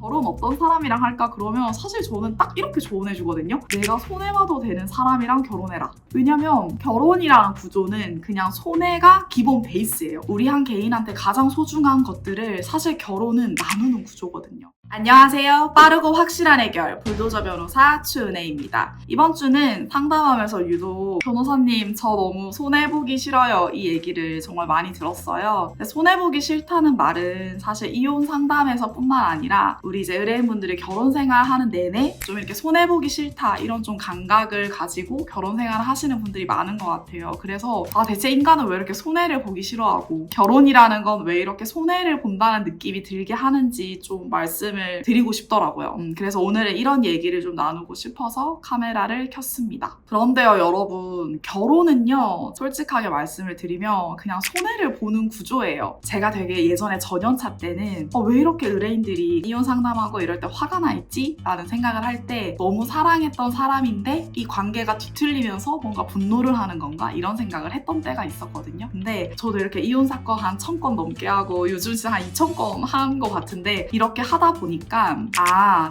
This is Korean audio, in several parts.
결혼 어떤 사람이랑 할까? 그러면 사실 저는 딱 이렇게 조언해주거든요. 내가 손해봐도 되는 사람이랑 결혼해라. 왜냐면 결혼이라는 구조는 그냥 손해가 기본 베이스예요. 우리 한 개인한테 가장 소중한 것들을 사실 결혼은 나누는 구조거든요. 안녕하세요. 빠르고 확실한 해결 불도저 변호사 추은혜입니다. 이번 주는 상담하면서 유독 변호사님 저 너무 손해보기 싫어요 이 얘기를 정말 많이 들었어요. 근데 손해보기 싫다는 말은 사실 이혼 상담에서 뿐만 아니라 우리 이제 의뢰인분들이 결혼 생활 하는 내내 좀 이렇게 손해보기 싫다 이런 좀 감각을 가지고 결혼 생활을 하시는 분들이 많은 것 같아요. 그래서 대체 인간은 왜 이렇게 손해를 보기 싫어하고 결혼이라는 건 왜 이렇게 손해를 본다는 느낌이 들게 하는지 좀 말씀을 드리고 싶더라고요. 그래서 오늘은 이런 얘기를 좀 나누고 싶어서 카메라를 켰습니다. 그런데요 여러분, 결혼은요 솔직하게 말씀을 드리면 그냥 손해를 보는 구조예요. 제가 되게 예전에 전연차 때는 왜 이렇게 의뢰인들이 이혼 상담하고 이럴 때 화가 나 있지? 라는 생각을 할 때 너무 사랑했던 사람인데 이 관계가 뒤틀리면서 뭔가 분노를 하는 건가? 이런 생각을 했던 때가 있었거든요. 근데 저도 이렇게 이혼 사건 한 1000건 넘게 하고 요즘 진짜 한 2000건 한 것 같은데 이렇게 하다 보니까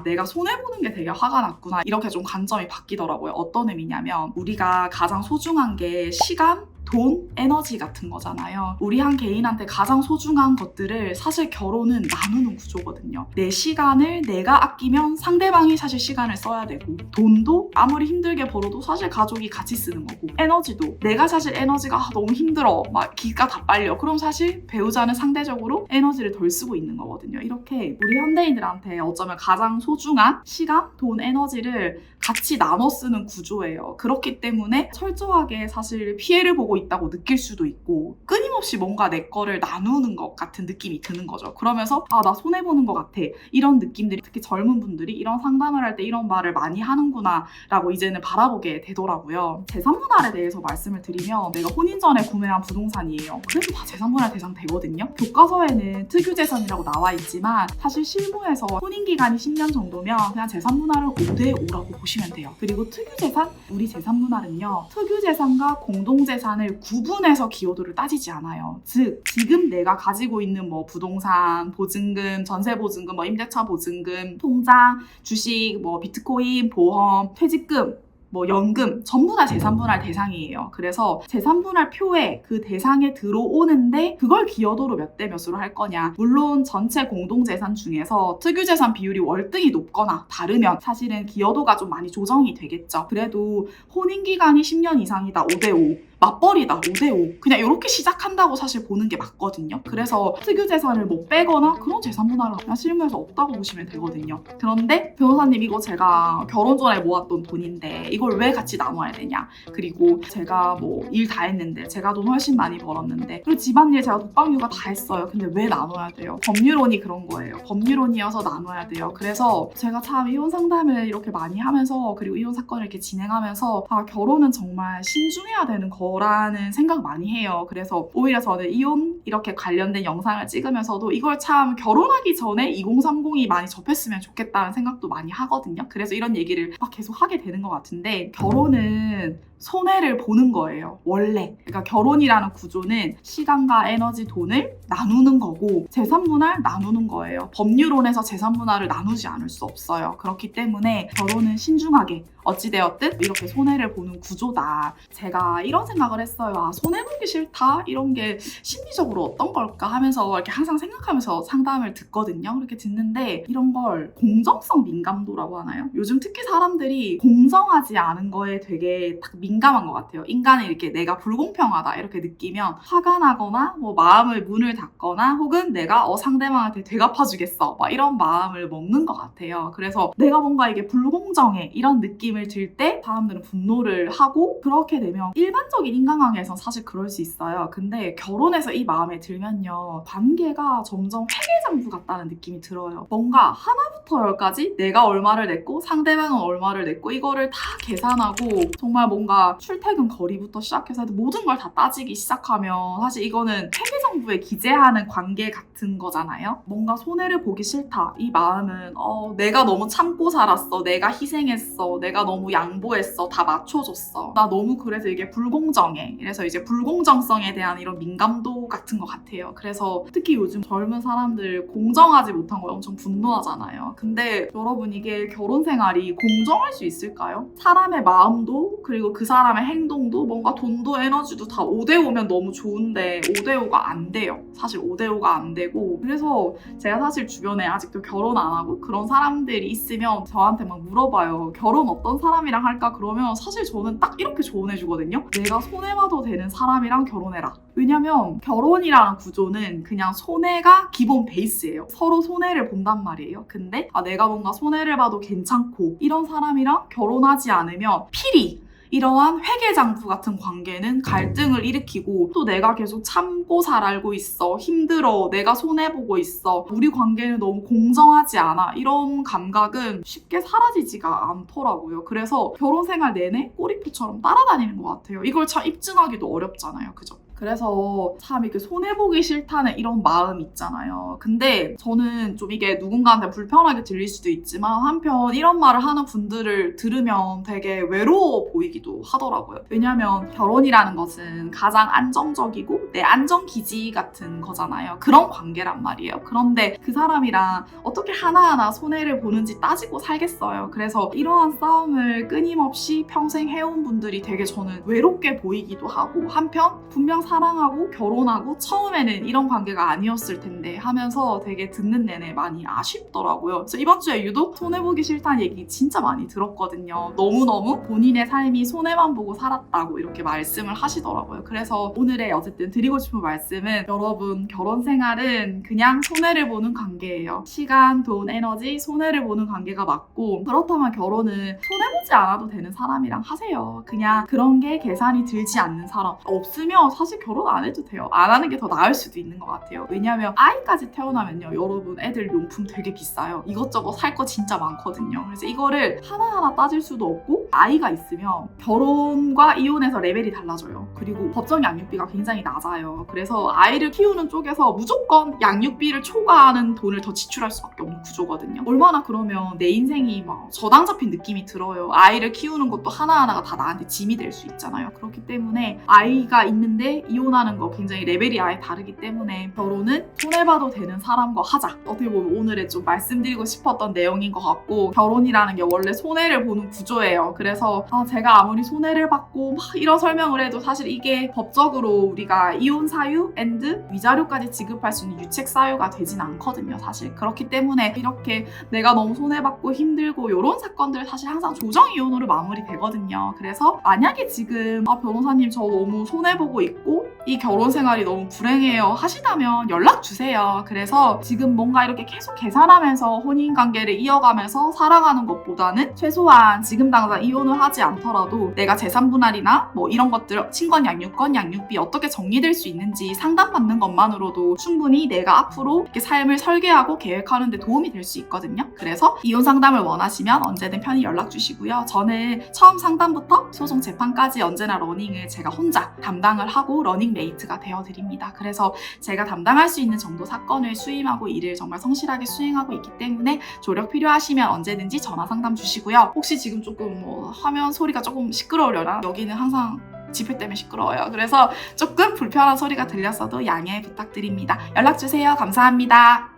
내가 손해보는 게 되게 화가 났구나 이렇게 좀 관점이 바뀌더라고요. 어떤 의미냐면 우리가 가장 소중한 게 시간, 돈, 에너지 같은 거잖아요. 우리 한 개인한테 가장 소중한 것들을 사실 결혼은 나누는 구조거든요. 내 시간을 내가 아끼면 상대방이 사실 시간을 써야 되고, 돈도 아무리 힘들게 벌어도 사실 가족이 같이 쓰는 거고, 에너지도 내가 사실 에너지가 너무 힘들어 막 기가 다 빨려 그럼 사실 배우자는 상대적으로 에너지를 덜 쓰고 있는 거거든요. 이렇게 우리 현대인들한테 어쩌면 가장 소중한 시간, 돈, 에너지를 같이 나눠 쓰는 구조예요. 그렇기 때문에 철저하게 사실 피해를 보고 있다고 느낄 수도 있고 끊임없이 뭔가 내 거를 나누는 것 같은 느낌이 드는 거죠. 그러면서 나 손해보는 것 같아 이런 느낌들이, 특히 젊은 분들이 이런 상담을 할 때 이런 말을 많이 하는구나 라고 이제는 바라보게 되더라고요. 재산분할에 대해서 말씀을 드리면 내가 혼인 전에 구매한 부동산이에요. 그래도 다 재산분할 대상 되거든요. 교과서에는 특유재산이라고 나와 있지만 사실 실무에서 혼인기간이 10년 정도면 그냥 재산분할은 5대5라고 보시면 돼요. 그리고 특유재산, 우리 재산분할은요 특유재산과 공동재산을 구분해서 기여도를 따지지 않아요. 즉 지금 내가 가지고 있는 뭐 부동산, 보증금, 전세보증금, 뭐 임대차 보증금, 통장, 주식, 뭐 비트코인, 보험, 퇴직금, 뭐 연금 전부 다 재산분할 대상이에요. 그래서 재산분할 표에 그 대상에 들어오는데 그걸 기여도로 몇 대 몇으로 할 거냐. 물론 전체 공동재산 중에서 특유재산 비율이 월등히 높거나 다르면 사실은 기여도가 좀 많이 조정이 되겠죠. 그래도 혼인기간이 10년 이상이다 5대5, 맞벌이다 5대5 그냥 이렇게 시작한다고 사실 보는 게 맞거든요. 그래서 특유재산을 못 빼거나 그런 재산분할은 그냥 실무에서 없다고 보시면 되거든요. 그런데 변호사님 이거 제가 결혼 전에 모았던 돈인데 이걸 왜 같이 나눠야 되냐, 그리고 제가 뭐 일 다 했는데 제가 돈 훨씬 많이 벌었는데 그리고 집안일 제가 독박육아 다 했어요. 근데 왜 나눠야 돼요? 법률론이 그런 거예요. 법률론이어서 나눠야 돼요. 그래서 제가 참 이혼 상담을 이렇게 많이 하면서 그리고 이혼 사건을 이렇게 진행하면서 결혼은 정말 신중해야 되는 거라는 생각 많이 해요. 그래서 오히려 저는 이혼 이렇게 관련된 영상을 찍으면서도 이걸 참 결혼하기 전에 2030이 많이 접했으면 좋겠다는 생각도 많이 하거든요. 그래서 이런 얘기를 막 계속 하게 되는 것 같은데 결혼은 손해를 보는 거예요. 원래. 그러니까 결혼이라는 구조는 시간과 에너지, 돈을 나누는 거고 재산분할 나누는 거예요. 법률론에서 재산분할을 나누지 않을 수 없어요. 그렇기 때문에 결혼은 신중하게 어찌되었든 이렇게 손해를 보는 구조다. 제가 이런 생각을 했어요. 손해보기 싫다? 이런 게 심리적으로 어떤 걸까 하면서 이렇게 항상 생각하면서 상담을 듣거든요. 그렇게 듣는데 이런 걸 공정성 민감도라고 하나요? 요즘 특히 사람들이 공정하지 않은 거에 되게 딱 민감한 것 같아요. 인간은 이렇게 내가 불공평하다 이렇게 느끼면 화가 나거나 뭐 마음을 문을 닫거나 혹은 내가 상대방한테 되갚아주겠어 막 이런 마음을 먹는 것 같아요. 그래서 내가 뭔가 이게 불공정해 이런 느낌을 들 때 사람들은 분노를 하고, 그렇게 되면 일반적인 인간관계에서 사실 그럴 수 있어요. 근데 결혼해서 이 마음에 들면요 관계가 점점 회계장부 같다는 느낌이 들어요. 뭔가 하나부터 열까지 내가 얼마를 냈고 상대방은 얼마를 냈고 이거를 다 계산하고 정말 뭔가 출퇴근 거리부터 시작해서 모든 걸 다 따지기 시작하면 사실 이거는 회계장부에 기재하는 관계 같은 거잖아요. 뭔가 손해를 보기 싫다 이 마음은 내가 너무 참고 살았어, 내가 희생했어, 내가 내가 너무 양보했어. 다 맞춰줬어. 나 너무 그래서 이게 불공정해. 그래서 이제 불공정성에 대한 이런 민감도 같은 것 같아요. 그래서 특히 요즘 젊은 사람들 공정하지 못한 거에 엄청 분노하잖아요. 근데 여러분 이게 결혼 생활이 공정할 수 있을까요? 사람의 마음도 그리고 그 사람의 행동도 뭔가 돈도 에너지도 다 5대5면 너무 좋은데 5대5가 안 돼요. 사실 5대5가 안 되고 그래서 제가 사실 주변에 아직도 결혼 안 하고 그런 사람들이 있으면 저한테 막 물어봐요. 결혼 어떤 사람이랑 할까? 그러면 사실 저는 딱 이렇게 조언해주거든요. 내가 손해봐도 되는 사람이랑 결혼해라. 왜냐면 결혼이라는 구조는 그냥 손해가 기본 베이스예요. 서로 손해를 본단 말이에요. 근데 내가 뭔가 손해를 봐도 괜찮고 이런 사람이랑 결혼하지 않으면 필히 이러한 회계장부 같은 관계는 갈등을 일으키고 또 내가 계속 참고 잘 알고 있어. 힘들어. 내가 손해보고 있어. 우리 관계는 너무 공정하지 않아. 이런 감각은 쉽게 사라지지가 않더라고요. 그래서 결혼 생활 내내 꼬리표처럼 따라다니는 것 같아요. 이걸 참 입증하기도 어렵잖아요. 그죠? 그래서 참 이렇게 손해보기 싫다는 이런 마음 있잖아요. 근데 저는 좀 이게 누군가한테 불편하게 들릴 수도 있지만 한편 이런 말을 하는 분들을 들으면 되게 외로워 보이기도 하더라고요. 왜냐면 결혼이라는 것은 가장 안정적이고 내 안정기지 같은 거잖아요. 그런 관계란 말이에요. 그런데 그 사람이랑 어떻게 하나하나 손해를 보는지 따지고 살겠어요. 그래서 이러한 싸움을 끊임없이 평생 해온 분들이 되게 저는 외롭게 보이기도 하고 한편 분명 사랑하고 결혼하고 처음에는 이런 관계가 아니었을 텐데 하면서 되게 듣는 내내 많이 아쉽더라고요. 그래서 이번 주에 유독 손해보기 싫다는 얘기 진짜 많이 들었거든요. 너무너무 본인의 삶이 손해만 보고 살았다고 이렇게 말씀을 하시더라고요. 그래서 오늘의 어쨌든 드리고 싶은 말씀은 여러분 결혼 생활은 그냥 손해를 보는 관계예요. 시간, 돈, 에너지 손해를 보는 관계가 맞고 그렇다면 결혼은 손해보지 않아도 되는 사람이랑 하세요. 그냥 그런 게 계산이 들지 않는 사람 없으면 사실 결혼 안 해도 돼요. 안 하는 게 더 나을 수도 있는 것 같아요. 왜냐면 아이까지 태어나면요. 여러분 애들 용품 되게 비싸요. 이것저것 살 거 진짜 많거든요. 그래서 이거를 하나하나 따질 수도 없고 아이가 있으면 결혼과 이혼에서 레벨이 달라져요. 그리고 법정 양육비가 굉장히 낮아요. 그래서 아이를 키우는 쪽에서 무조건 양육비를 초과하는 돈을 더 지출할 수밖에 없는 구조거든요. 얼마나 그러면 내 인생이 막 저당 잡힌 느낌이 들어요. 아이를 키우는 것도 하나하나가 다 나한테 짐이 될 수 있잖아요. 그렇기 때문에 아이가 있는데 이혼하는 거 굉장히 레벨이 아예 다르기 때문에 결혼은 손해봐도 되는 사람과 하자. 어떻게 보면 오늘의 좀 말씀드리고 싶었던 내용인 것 같고 결혼이라는 게 원래 손해를 보는 구조예요. 그래서 제가 아무리 손해를 받고 막 이런 설명을 해도 사실 이게 법적으로 우리가 이혼 사유 앤드 위자료까지 지급할 수 있는 유책 사유가 되진 않거든요. 사실 그렇기 때문에 이렇게 내가 너무 손해받고 힘들고 이런 사건들 사실 항상 조정 이혼으로 마무리되거든요. 그래서 만약에 지금 변호사님 저 너무 손해보고 있고 이 결혼 생활이 너무 불행해요 하시다면 연락 주세요. 그래서 지금 뭔가 이렇게 계속 계산하면서 혼인관계를 이어가면서 살아가는 것보다는 최소한 지금 당장 이혼을 하지 않더라도 내가 재산 분할이나 뭐 이런 것들 친권 양육권 양육비 어떻게 정리될 수 있는지 상담받는 것만으로도 충분히 내가 앞으로 이렇게 삶을 설계하고 계획하는 데 도움이 될 수 있거든요. 그래서 이혼 상담을 원하시면 언제든 편히 연락 주시고요. 저는 처음 상담부터 소송 재판까지 언제나 러닝을 제가 혼자 담당을 하고 러닝메이트가 되어드립니다. 그래서 제가 담당할 수 있는 정도 사건을 수임하고 일을 정말 성실하게 수행하고 있기 때문에 조력 필요하시면 언제든지 전화 상담 주시고요. 혹시 지금 조금 화면 소리가 조금 시끄러우려나? 여기는 항상 지표 때문에 시끄러워요. 그래서 조금 불편한 소리가 들렸어도 양해 부탁드립니다. 연락 주세요. 감사합니다.